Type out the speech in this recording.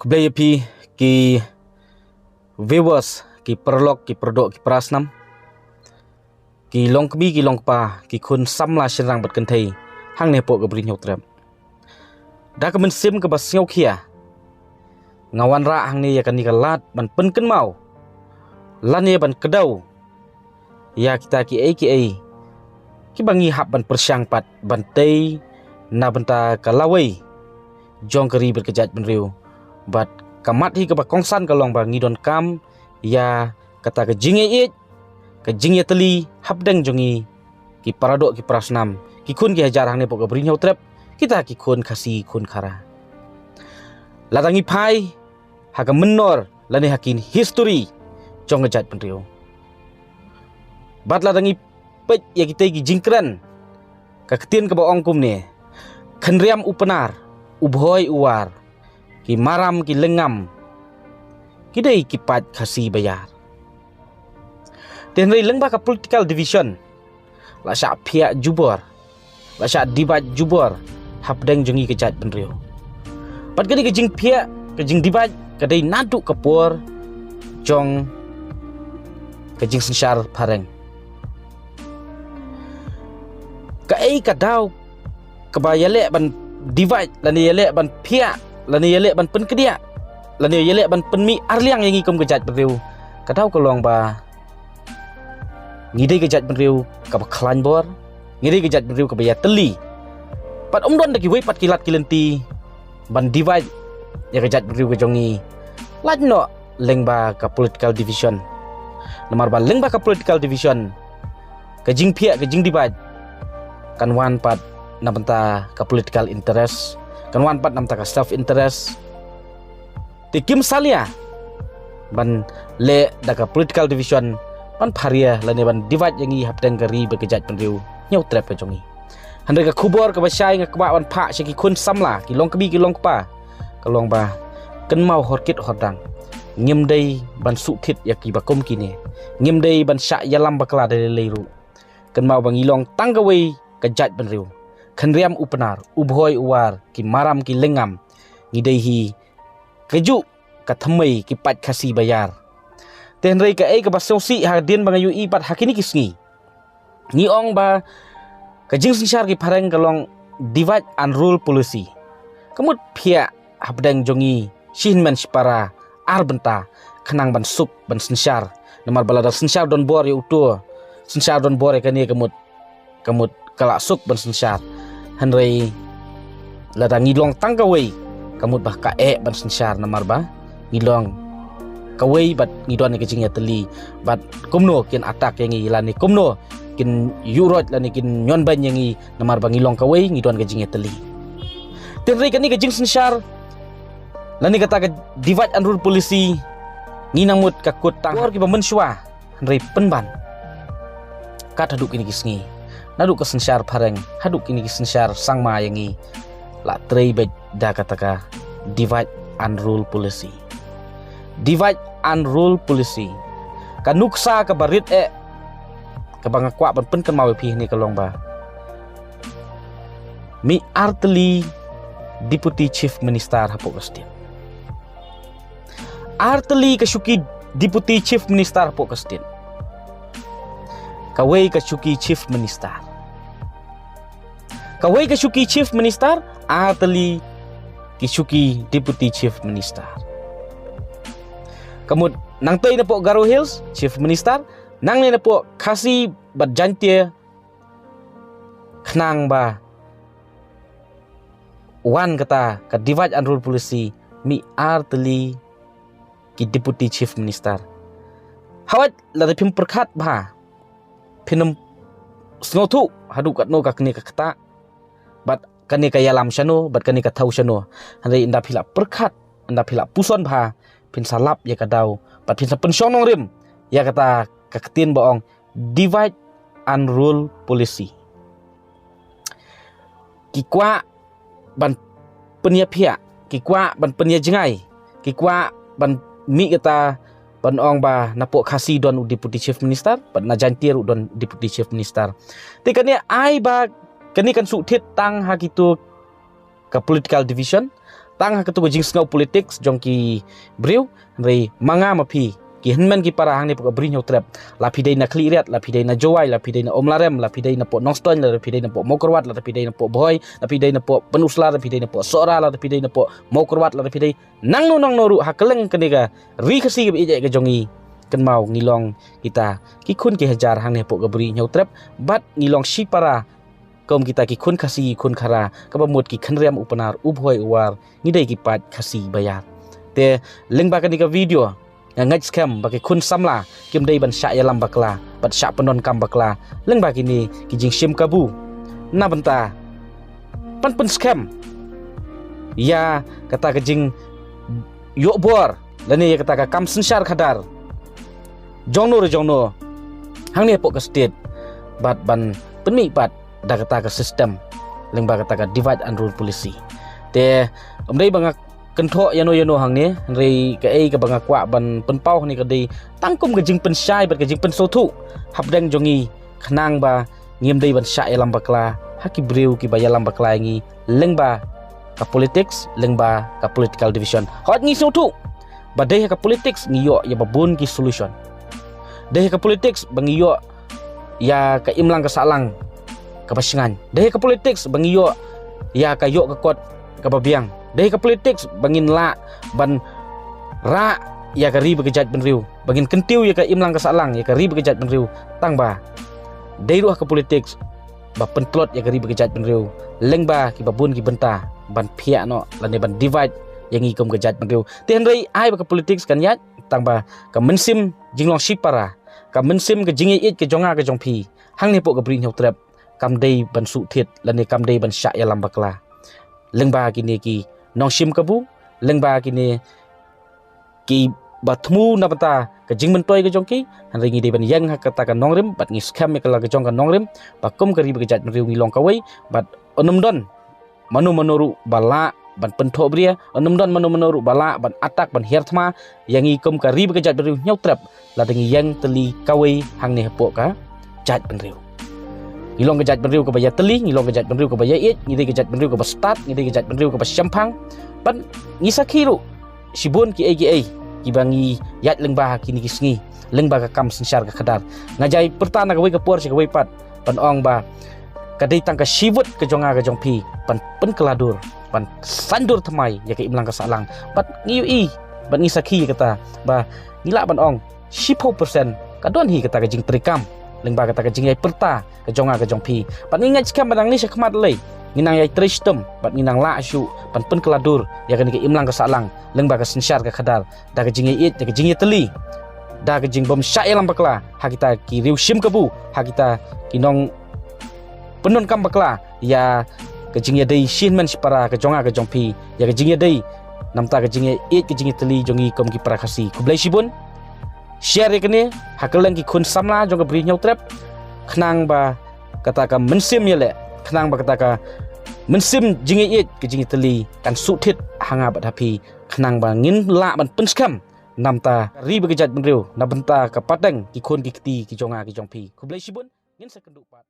Kebelayapi ki viewers ki perlok ki perdok ki prasnam ki long kbi ki long pa ki kun samla sirang bat kentai hang ne po ke brin hotrem da ka men sim ke bas ngau khia ngawan ra hang ne ya kan ni kalat ban pen ken mau lan ye ban kedau ya kita ki bangi hap ban persyang pat ban tei na benta kalawai jong keri berkejat benriu bat kamat hi ke bakongsan kalong ba ngidon kam ya kata ke jinge teli habdeng jongi ki paradok ki prasnam ki kun ki hajar hang ne pok brin trep kita ki kun kasi kun khara ladangi pai ha ka menor lani hakin history jong ngejat benriu bat ladangi pet ya kita ki jingkran ka ketien ke baong kum ne khenriam upenar ubhoi uar ki maram ki lengam kidai ki pat khasi bayar tenrei lengba ka political division la sya phia jubor la sya dibat jubor habdeng jongi kejat benriu pat kadi ke jing phia ke jing dibat kadai naduk kapur jong ke jing sensar pareng ka kadau kebayale ban divat lani yele ban pia lani yele ban pen kedia lani yele ban pen mi arliang yang ikom kejat beriu kadau kolong ba ngidai kejat beriu ka baklan bor ngidai kejat beriu ka baya teli pat omdon daki wei pat kilat kilenti ban divat ya kejat beriu ke jongi ladno lengba ka political division lemar ba lengba ka political division ke jing pia ke jing divat kan wan pat na benta ka political interest kan wan pat nam ta ka self interest tikim salia ban le da ka political division pan pharia lane ban divat yangi hapteng gari bekejat penriu nyau trap ka jongi handre ka khubor ka basai nga kba wan pha shiki kun samla ki long kbi ki long pa ka long ba kan mau horkit hodang ngim dei ban su thit yaki bakom kini ngim dei ban sya yalam bakla dai leiru kan mau bang ilong tanggawei kejat penriu khenriam upenar ubhoi uar ki maram ki lengam ngidai hi keju ka thamai ki pat khasi bayar tenrei ka ka basosi ha din bangayu i pat hakini kisngi ni ong ba ka jing singsar ki phareng kalong divide and rule policy kamut phia habdang jongi shinman spara arbenta khanang ban sup ban singsar namar balada singsar don bor yu tu singsar don bor ka ni kamut kala suk ban singsar hanrei lada ngilong tangkawei kamut bah ka ban singsar namar ba ngilong kawei bat ngidon ke jingya teli bat kumno kin atak yang ilani kumno kin yurot lani kin nyon ban yang namar ba ngilong kawei ngidon ke jingya teli tenrei kani ke jing singsar lani kata ke divide and rule policy nginamut ka kutang or ki ba mensyua hanrei penban kat haduk ini kisngi naduk ke sensar pareng haduk ini sensar sangma yangi la trei be da kataka divide and rule policy kanuksa ka barit ka bangakwa ban pen kan mawi pi ni kalong ba mi artli deputy chief minister hapo kastin artli ka syuki deputy chief minister hapo kastin kawai ka syuki chief minister atali ki syuki deputy chief minister kamud nang tay na po Garo Hills chief minister nang na po kasi badjantie khnang ba wan kata ka divide and rule policy mi atali ki deputy chief minister hawat la pim perkhat ba pinam snotu haduk kat no ka kni ka kata bat kani ka yalam syano bat kani ka thau syano handai inda phila perkhat anda phila puson bha pin salap ya kadau bat pin pensyong nong rim ya kata ka ketin baong divide and rule policy ki kwa ban penia phia ki kwa ban penia jengai ki kwa ban mi kata ban ong ba napok khasi don deputy chief minister ban na jantir don deputy chief minister tikane ai ba kani kan su thit tang ha kitu ka political division tang ha ketu jing sngau politik jong ki briu rei manga mapi ki henmen ki para hang ni pok bri nyau trap la pidai na kliret la pidai na jowai la pidai na omlarem la pidai na pok nongston la pidai na pok mokorwat la pidai na pok boy la pidai na pok penusla la pidai na pok sora la pidai na pok mokorwat la pidai nang no ru hakeleng kenega ri khasi ke ije ke jongi ken mau ngilong kita ki khun ki hajar hang ni pok bri nyau trap bat ngilong si para kom kita ki khun khasi khun khara ka bamut ki khanriam upanar ubhoi uwar ngidai ki pat khasi bayar te lengba ka ni ka video ngaj scam bagi khun samla kim dei ban sya yalam bakla bat sya penon kam bakla lengba kini ki jing sim kabu na benta pan scam ya kata ke jing yo bor lani ya kata ka kam sensar khadar jongno hang ni pok ka state bat ban penmi pat da kata ka system lengba kata ka divide and rule policy te omdei bangak kenthok yano hang ni rei ka ei ka banga kwa ban penpau ni ka dei tangkum ka jing pensai bat ka jing pensothu habdeng jongi khnang ba ngiem dei ban sya yalam bakla haki breu ki bayalam bakla ngi lengba ka politics lengba ka political division hot ngi sothu ba dei ka politics ngi yo ya babun ki solution dei ka politics bangi yo ya ka imlang ka salang ka pasingan dei ka politics bangi yo ya ka yo ka kot ka babiang dai ka politics bangin la ban ra ya ka ri begejat benriu bangin kentiu ya ka imlang ka salang ya ka ri begejat benriu tang ba dai ruah ka politics ba pentlot ya ka ri begejat benriu lengba ki babun ki benta ban phia no lane ban divide yang ikom gejat benriu ten rei ai ba ka politics kan yat tang ba ka mensim jinglong sipara ka mensim ka jingi it ke jonga ka jongpi hang ne pok ka bri nyau trap kam dei ban su thit lane kam dei ban sya ya lambakla lengba kini ki nong sim kabu lengba kini ki bathmu na bata ka jing mentoi ka jongki han ringi de ban yang ha kata ka nongrim bat ngi scam ka la ka jong ka nongrim ba kum ka ri ba jat riu ngi long ka wei bat onum don manu manoru bala ban pentho bria onum don manu manoru bala ban atak ban herthma yang ngi kum ka ri ba jat riu nyau trap la dengi yang teli ka wei hang ne pok ka jat ban riu ngilong kejat benriu ke baya teli ngilong kejat benriu ke baya it ngide kejat benriu ke start ngide kejat benriu ke syampang pan ngisakhiru sibun ki agi ki bangi yat lengba kini kisngi lengba ka kam sensar ka khadar ngajai pertana ka wei ka por si ka wei pat pan ong ba kadai tang ka sibut ke jonga ka jongpi pan pen keladur pan sandur thamai ya ka imlang ka salang pat ngiu i ban ngisakhi kata ba ngila ban ong 10% kadon hi kata ka jing trikam lengba kata ka jing yai perta ka jonga ka jongpi pat ngingat skam badang ni sakmat lei nginang yai tristem pat nginang la syu pan pen keladur ya kan ka imlang ka salang lengba ka sensar ka khadar da ka jing yai it da ka jing yai teli da ka jing bom sya yalam bakla ha kita ki riu sim kabu ha kita ki nong penon kam bakla ya ka jing yai dei shin man para ka jonga ka jongpi ya ka jing yai dei namta ka jing yai it ka jing yai teli jongi kom ki para khasi kublai sibun share kene hakelang ki khun samla jong ka bri nyau trap khnang ba kata ka mensim yele khnang ba kata ka mensim jingi it ke jingi teli kan suthit hanga bat hapi khnang ba ngin la ban penskam namta ri begejat benriu na benta ka pateng ki khun ki kti ki jonga ki jongpi kublai sibun ngin sekendu pat